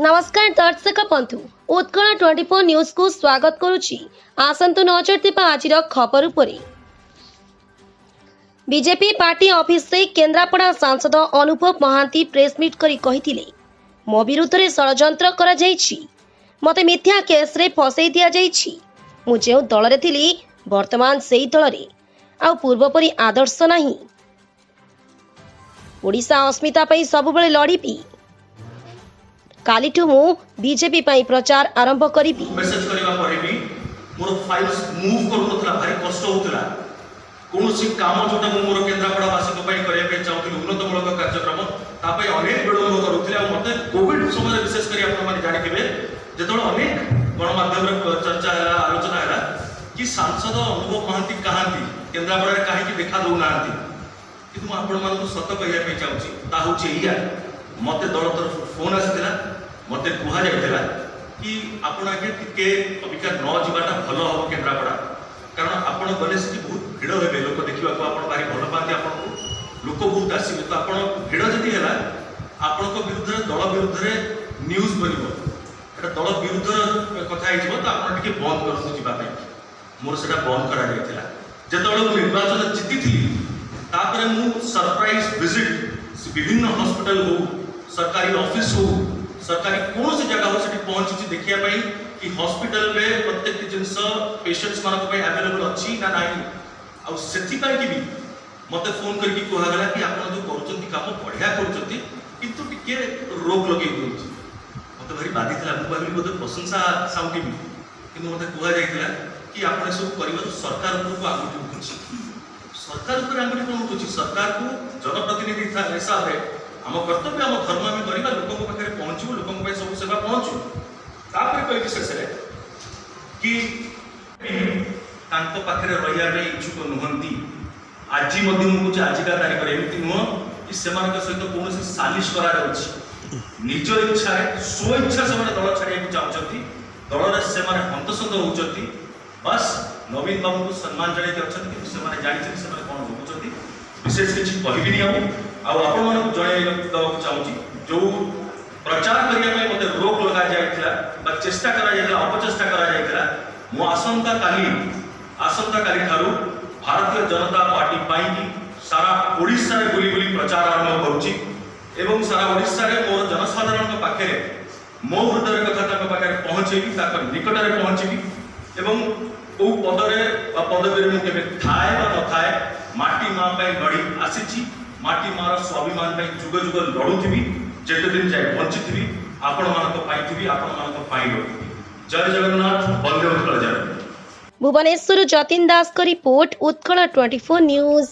नमस्कार दर्शक बंधु उत्कल 24 न्यूज को स्वागत करुछि। आसंतु नजर देबा आजिर खबर उपरे। बीजेपी पार्टी ऑफिस से केन्द्रापड़ा सांसद अनुभव महांती प्रेस मीट करी कहिथिले मो विरुद्ध रे षडयंत्र करा जायछि, मते मिथ्या केस रे फसै दिया जायछि। मु जे दल रे थिली वर्तमान सेही दल रे आ पूर्व परी आदर्श नाही। ओडिशा अस्मिता पई सब बेले लड़ीबी। कालीठू मु बीजेपी पई प्रचार आरंभ करिबी। मेसेज करबा परे भी मोर फाइल्स मूव करनथला, भारी कष्ट होतला। कोनोसी काम जोटा मु मोर केन्द्रापड़ा वासी को पई करे पे चाहूथि उन्नतमूलक कार्यक्रम तापय अनेक विलंब करूथले। आ मते कोविड समय विशेष करी आपण माने जानिथिबे जेतोळ अनेक गणमाध्यम रे चर्चा हैला, आलोचना हैला कि सांसद अनुभव महांती कहांती केन्द्रापड़ा रे काहे कि देखा दउ नांती। कि मु आपण मानको सत कहिया पे चाहूछि ता होछि इया मते दल तरफ फोन आसिला, मते कुहा जायतिला कि आपण आगे टिके अबिका न जिबाटा भलो हो केन्द्रापड़ा, कारण आपण गले से बहुत भिड़ हेबे, लोक देखिबा को आपण भारी भलो पाती, आपण को लोक बहुत आसीबे। तो आपण भिड़ जदी हैला आपण को विरुद्ध रे दल विरुद्ध रे न्यूज बनिबो, एटा दल विरुद्ध कथा आइ जिवो। तो आपण टिके बंद करसु जिबा पे मोर सेटा बंद करा जायतिला। जेतोळ मु निर्वाचन जितिथिली तापरे मु सरप्राइज विजिट विभिन्न हॉस्पिटल हो, सरकारी ऑफिस हो, सरकारी कौन सी जगह हो से पहुंची देखिया पाई कि हॉस्पिटल में प्रत्येक जिनस पेशेंट्स मानक पे अवेलेबल अछि ना नाही। आ सेति पाई कि भी मते फोन करके कहला गला कि आपण जो करूचंती काम बढ़िया करूचंती किंतु टिके रोक लगे दोछि। मते भारी बाधी थला, मु भाबी बोधे प्रशंसा साउटिबी, किंतु मते कहला जायतिला कि आपण सब परिवार सरकार ऊपर को आगुटी उठुछि। सरकार ऊपर आगुटी कोन उठुछि? सरकार को जनप्रतिनिधि हिसाब रे आम कर्तव्य आम धर्म आम करवा, लोक पाखे पहुँचू, लोक सब सेवा पहुँचू। तापर कह शेष कि पाखे रही इच्छुक नुहति। आज मुझे आजिका तारीख में एमती नुह कि सहित कौन सालिश कर निज इच्छा स्व इच्छा से दल छाड़ा चाहते, दल से हंतसंत होती। बस नवीन बाबू को सम्मान जन जानी कौन भोगुं, विशेष किसी कहबी आपण जन चाहूँगी जो प्रचार करने मत रोक लगा जाए चेष्टा करा अपचेष्टा करा मु आसंता काली ठारू भारतीय जनता पार्टी पाई सारा ओडिशा रे बुली बुली प्रचार आरंभ करुच्ची एवं सारा ओडिशा रे मोर जनसाधारण पाखे मो हृदय कथा पाखे पहुँचेबी, निकट में पहुँचबी एवं कौ पदरे पदवी में केवे थाए न थाए माटी माँ लड़ी आसी, माटी मार स्वाभिमान जुग जुग लड़ुथी, जेते दिन जाए बंची आपण मानक पाइथि, आपण मानक पाई लड़ुथी। जय जगन्नाथ, वंदे उत्कल जय। भुवनेश्वर जतिन दास का रिपोर्ट, उत्कल 24 न्यूज।